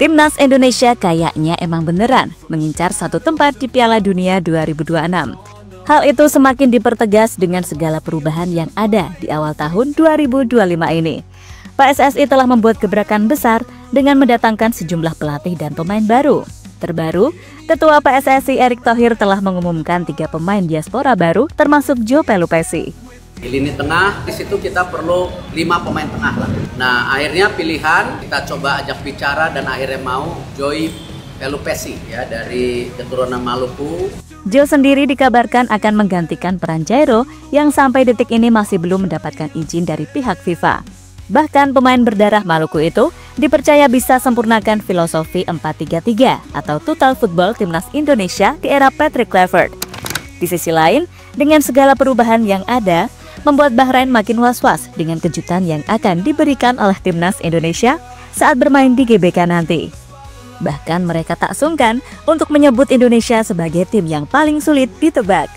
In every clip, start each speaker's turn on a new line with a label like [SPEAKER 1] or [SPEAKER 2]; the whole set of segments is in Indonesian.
[SPEAKER 1] Timnas Indonesia kayaknya emang beneran mengincar satu tempat di Piala Dunia 2026. Hal itu semakin dipertegas dengan segala perubahan yang ada di awal tahun 2025 ini. PSSI telah membuat gebrakan besar dengan mendatangkan sejumlah pelatih dan pemain baru. Terbaru, Ketua PSSI Erick Thohir telah mengumumkan 3 pemain diaspora baru termasuk Joe Pelupessy.
[SPEAKER 2] Di lini tengah, di situ kita perlu 5 pemain tengah lah. Nah, akhirnya pilihan kita coba ajak bicara dan akhirnya mau Joe Pelupessy ya dari keturunan Maluku.
[SPEAKER 1] Joe sendiri dikabarkan akan menggantikan peran Jairo yang sampai detik ini masih belum mendapatkan izin dari pihak FIFA. Bahkan pemain berdarah Maluku itu dipercaya bisa sempurnakan filosofi 4-3-3 atau total football timnas Indonesia di era Patrick Kluivert. Di sisi lain, dengan segala perubahan yang ada, membuat Bahrain makin was-was dengan kejutan yang akan diberikan oleh timnas Indonesia saat bermain di GBK nanti. Bahkan mereka tak sungkan untuk menyebut Indonesia sebagai tim yang paling sulit ditebak.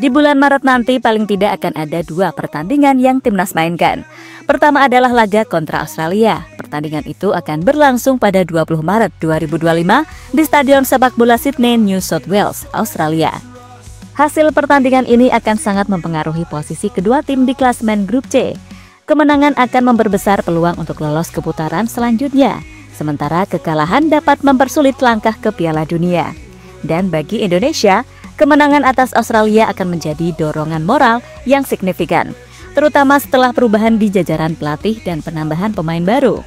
[SPEAKER 1] Di bulan Maret nanti paling tidak akan ada 2 pertandingan yang timnas mainkan. Pertama adalah laga kontra Australia. Pertandingan itu akan berlangsung pada 20 Maret 2025 di Stadion Sepak Bola Sydney, New South Wales, Australia. Hasil pertandingan ini akan sangat mempengaruhi posisi kedua tim di klasemen grup C. Kemenangan akan memperbesar peluang untuk lolos ke putaran selanjutnya, sementara kekalahan dapat mempersulit langkah ke Piala Dunia. Dan bagi Indonesia, kemenangan atas Australia akan menjadi dorongan moral yang signifikan, terutama setelah perubahan di jajaran pelatih dan penambahan pemain baru.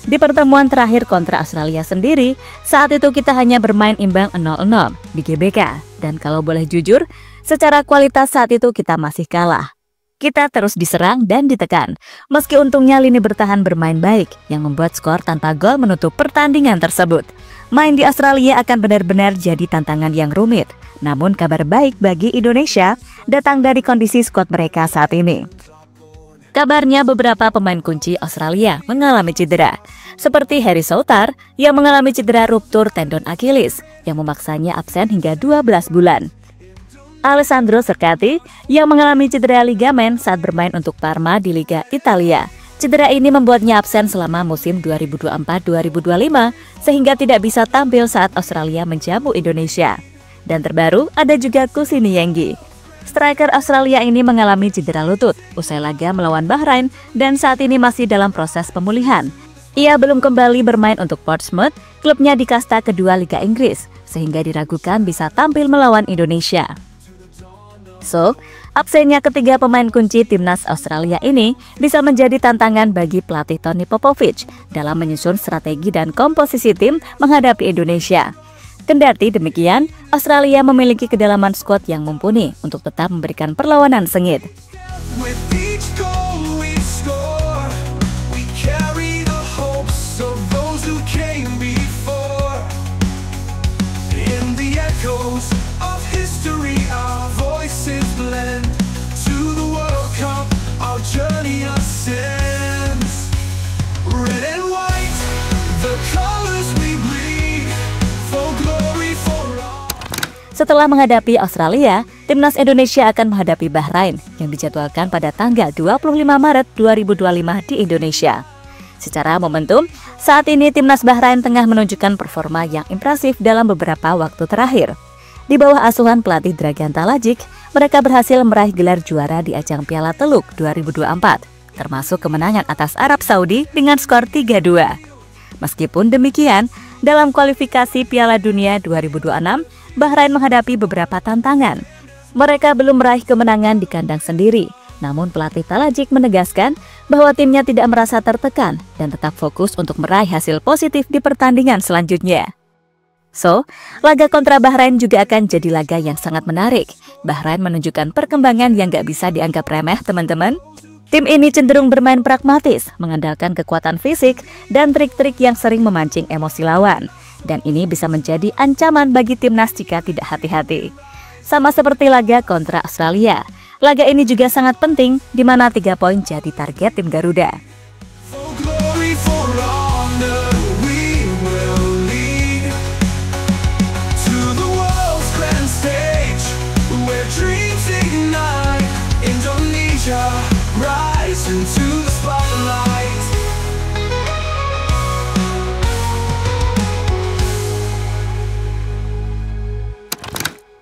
[SPEAKER 1] Di pertemuan terakhir kontra Australia sendiri, saat itu kita hanya bermain imbang 0-0 di GBK. Dan kalau boleh jujur, secara kualitas saat itu kita masih kalah. Kita terus diserang dan ditekan, meski untungnya lini bertahan bermain baik yang membuat skor tanpa gol menutup pertandingan tersebut. Main di Australia akan benar-benar jadi tantangan yang rumit. Namun kabar baik bagi Indonesia datang dari kondisi skuad mereka saat ini. Kabarnya beberapa pemain kunci Australia mengalami cedera, seperti Harry Souttar yang mengalami cedera ruptur tendon Achilles yang memaksanya absen hingga 12 bulan. Alessandro Cercati yang mengalami cedera ligamen saat bermain untuk Parma di Liga Italia. Cedera ini membuatnya absen selama musim 2024-2025 sehingga tidak bisa tampil saat Australia menjamu Indonesia. Dan terbaru ada juga Kusini Yenggi. Striker Australia ini mengalami cedera lutut usai laga melawan Bahrain dan saat ini masih dalam proses pemulihan. Ia belum kembali bermain untuk Portsmouth, klubnya di kasta kedua Liga Inggris, sehingga diragukan bisa tampil melawan Indonesia. So, absennya ketiga pemain kunci timnas Australia ini bisa menjadi tantangan bagi pelatih Tony Popovic dalam menyusun strategi dan komposisi tim menghadapi Indonesia. Kendati demikian, Australia memiliki kedalaman skuad yang mumpuni untuk tetap memberikan perlawanan sengit. Setelah menghadapi Australia, timnas Indonesia akan menghadapi Bahrain yang dijadwalkan pada tanggal 25 Maret 2025 di Indonesia. Secara momentum, saat ini timnas Bahrain tengah menunjukkan performa yang impresif dalam beberapa waktu terakhir. Di bawah asuhan pelatih Dragan Talajik, mereka berhasil meraih gelar juara di ajang Piala Teluk 2024, termasuk kemenangan atas Arab Saudi dengan skor 3-2. Meskipun demikian, dalam kualifikasi Piala Dunia 2026, Bahrain menghadapi beberapa tantangan. Mereka belum meraih kemenangan di kandang sendiri, namun pelatih Talajik menegaskan bahwa timnya tidak merasa tertekan dan tetap fokus untuk meraih hasil positif di pertandingan selanjutnya. So, laga kontra Bahrain juga akan jadi laga yang sangat menarik. Bahrain menunjukkan perkembangan yang gak bisa dianggap remeh, teman-teman. Tim ini cenderung bermain pragmatis, mengandalkan kekuatan fisik dan trik-trik yang sering memancing emosi lawan. dan ini bisa menjadi ancaman bagi timnas jika tidak hati-hati. Sama seperti laga kontra Australia, laga ini juga sangat penting di mana 3 poin jadi target tim Garuda.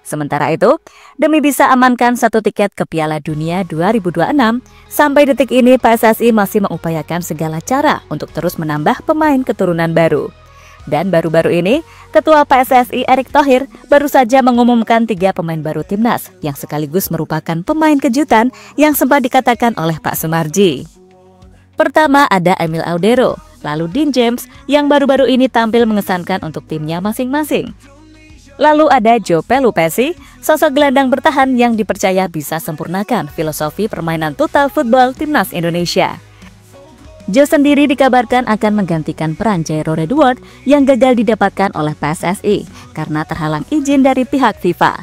[SPEAKER 1] Sementara itu, demi bisa amankan 1 tiket ke Piala Dunia 2026, sampai detik ini PSSI masih mengupayakan segala cara untuk terus menambah pemain keturunan baru. Dan baru-baru ini, Ketua PSSI Erick Thohir baru saja mengumumkan 3 pemain baru timnas yang sekaligus merupakan pemain kejutan yang sempat dikatakan oleh Pak Sumarji. Pertama ada Emil Audero, lalu Dean James yang baru-baru ini tampil mengesankan untuk timnya masing-masing. Lalu ada Joe Pelupessy, sosok gelandang bertahan yang dipercaya bisa sempurnakan filosofi permainan total football timnas Indonesia. Joe sendiri dikabarkan akan menggantikan peran Jairo Redwood yang gagal didapatkan oleh PSSI karena terhalang izin dari pihak FIFA.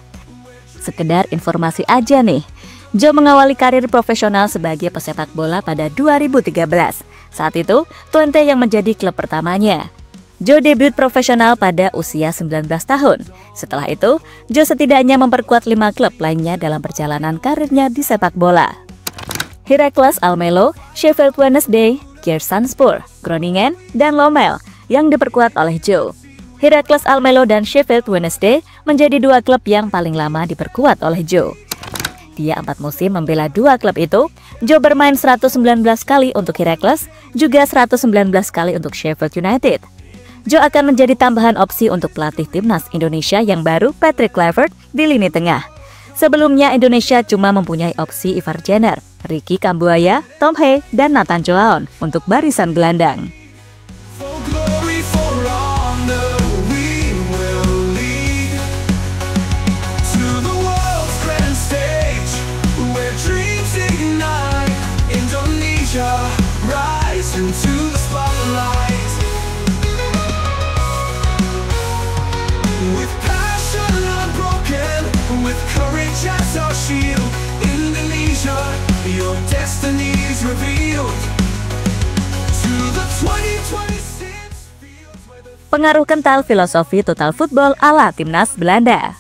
[SPEAKER 1] Sekedar informasi aja nih, Joe mengawali karir profesional sebagai pesepak bola pada 2013. Saat itu, Twente yang menjadi klub pertamanya. Joe debut profesional pada usia 19 tahun. Setelah itu, Joe setidaknya memperkuat 5 klub lainnya dalam perjalanan karirnya di sepak bola. Heracles Almelo, Sheffield Wednesday, Giresunspor, Groningen, dan Lommel yang diperkuat oleh Joe. Heracles Almelo dan Sheffield Wednesday menjadi 2 klub yang paling lama diperkuat oleh Joe. Dia 4 musim membela 2 klub itu. Joe bermain 119 kali untuk Heracles, juga 119 kali untuk Sheffield United. Joe akan menjadi tambahan opsi untuk pelatih timnas Indonesia yang baru Patrick Kluivert di lini tengah. Sebelumnya Indonesia cuma mempunyai opsi Ivar Jenner, Ricky Kambuaya, Tom Hay, dan Nathan Joaon untuk barisan gelandang. Pengaruh kental filosofi total football ala timnas Belanda.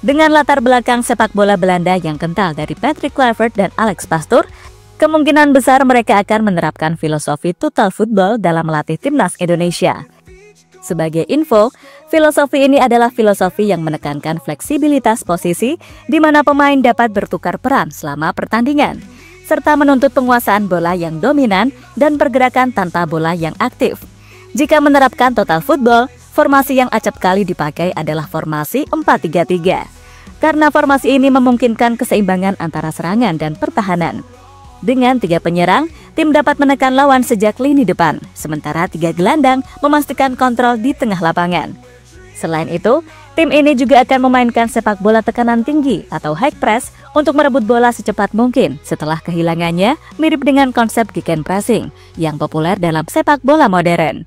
[SPEAKER 1] Dengan latar belakang sepak bola Belanda yang kental dari Patrick Kluivert dan Alex Pastoor, kemungkinan besar mereka akan menerapkan filosofi total football dalam melatih timnas Indonesia. Sebagai info, filosofi ini adalah filosofi yang menekankan fleksibilitas posisi di mana pemain dapat bertukar peran selama pertandingan, serta menuntut penguasaan bola yang dominan dan pergerakan tanpa bola yang aktif. Jika menerapkan total football, formasi yang acap kali dipakai adalah formasi 4-3-3. Karena formasi ini memungkinkan keseimbangan antara serangan dan pertahanan. Dengan 3 penyerang, tim dapat menekan lawan sejak lini depan, sementara 3 gelandang memastikan kontrol di tengah lapangan. Selain itu, tim ini juga akan memainkan sepak bola tekanan tinggi atau high press untuk merebut bola secepat mungkin setelah kehilangannya, mirip dengan konsep gegenpressing yang populer dalam sepak bola modern.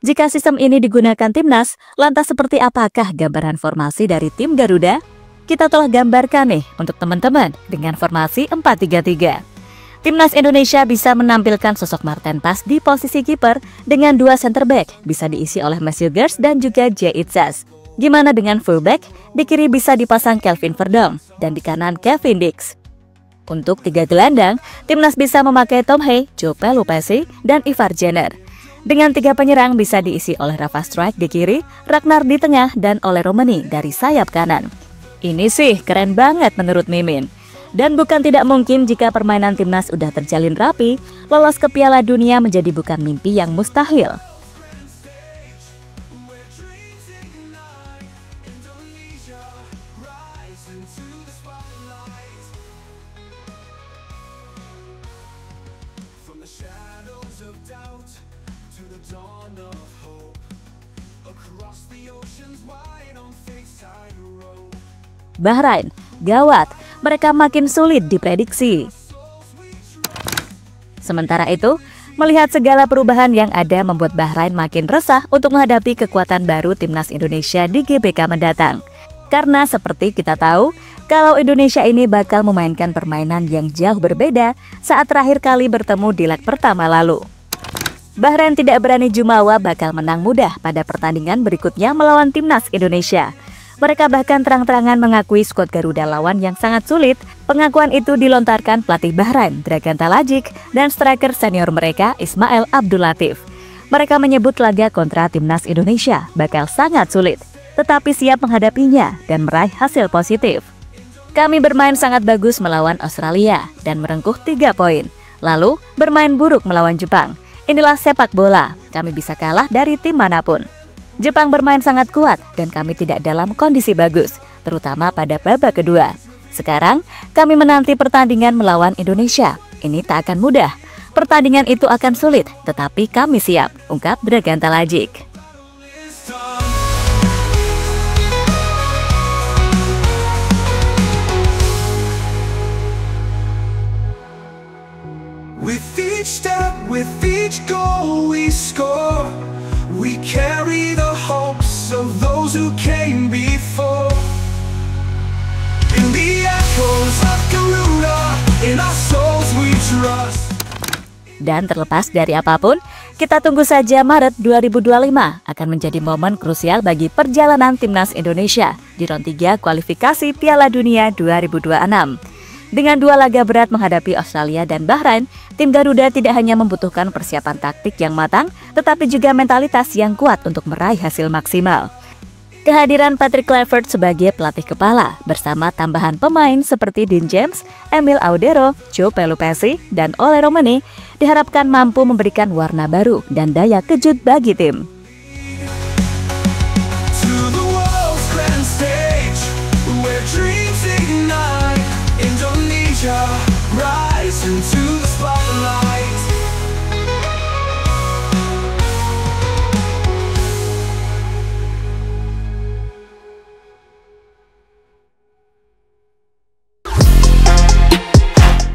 [SPEAKER 1] Jika sistem ini digunakan timnas, lantas seperti apakah gambaran formasi dari tim Garuda? Kita telah gambarkan nih untuk teman-teman dengan formasi 4-3-3. Timnas Indonesia bisa menampilkan sosok Marten Pas di posisi kiper dengan 2 center back bisa diisi oleh Matthew Gers dan juga Jay Itzas. Gimana dengan fullback? Di kiri bisa dipasang Kelvin Verdonk dan di kanan Kevin Dix. Untuk 3 gelandang, timnas bisa memakai Tom Hay, Joe Pelupessy, dan Ivar Jenner. Dengan 3 penyerang bisa diisi oleh Rafa Struijk di kiri, Ragnar di tengah, dan Ole Romani dari sayap kanan. Ini sih keren banget menurut Mimin. Dan bukan tidak mungkin jika permainan timnas udah terjalin rapi, lolos ke Piala Dunia menjadi bukan mimpi yang mustahil. Bahrain, gawat, mereka makin sulit diprediksi. Sementara itu, Melihat segala perubahan yang ada membuat Bahrain makin resah untuk menghadapi kekuatan baru timnas Indonesia di GBK mendatang. Karena seperti kita tahu, kalau Indonesia ini bakal memainkan permainan yang jauh berbeda saat terakhir kali bertemu di leg pertama lalu. Bahrain tidak berani jumawa bakal menang mudah pada pertandingan berikutnya melawan timnas Indonesia. Mereka bahkan terang-terangan mengakui skuad Garuda lawan yang sangat sulit. Pengakuan itu dilontarkan pelatih Bahrain, Dragan Talajic, dan striker senior mereka, Ismail Abdul Latif. Mereka menyebut laga kontra timnas Indonesia bakal sangat sulit, tetapi siap menghadapinya dan meraih hasil positif. Kami bermain sangat bagus melawan Australia dan merengkuh 3 poin. Lalu bermain buruk melawan Jepang. Inilah sepak bola, kami bisa kalah dari tim manapun. Jepang bermain sangat kuat dan kami tidak dalam kondisi bagus, terutama pada babak kedua. Sekarang, kami menanti pertandingan melawan Indonesia. Ini tak akan mudah. Pertandingan itu akan sulit, tetapi kami siap, ungkap Dragan Talajic.
[SPEAKER 3] With each step, with each goal we score, we carry the hopes of those who came before. In the echoes of Garuda, in our souls we trust.
[SPEAKER 1] Dan terlepas dari apapun, kita tunggu saja Maret 2025 akan menjadi momen krusial bagi perjalanan timnas Indonesia di ronde 3 kualifikasi Piala Dunia 2026. Dengan 2 laga berat menghadapi Australia dan Bahrain, tim Garuda tidak hanya membutuhkan persiapan taktik yang matang, tetapi juga mentalitas yang kuat untuk meraih hasil maksimal. Kehadiran Patrick Kluivert sebagai pelatih kepala bersama tambahan pemain seperti Dean James, Emil Audero, Joe Pelupessy, dan Ole Romani diharapkan mampu memberikan warna baru dan daya kejut bagi tim.
[SPEAKER 3] Rise into the spotlight.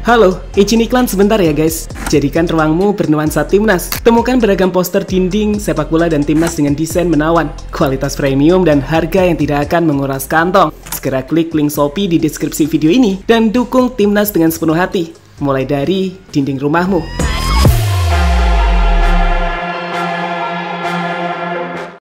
[SPEAKER 4] Halo, izin iklan sebentar ya guys. Jadikan ruangmu bernuansa timnas. Temukan beragam poster dinding, sepak bola dan timnas dengan desain menawan, kualitas premium dan harga yang tidak akan menguras kantong. Segera klik link Shopee di deskripsi video ini dan dukung timnas dengan sepenuh hati. Mulai dari dinding rumahmu.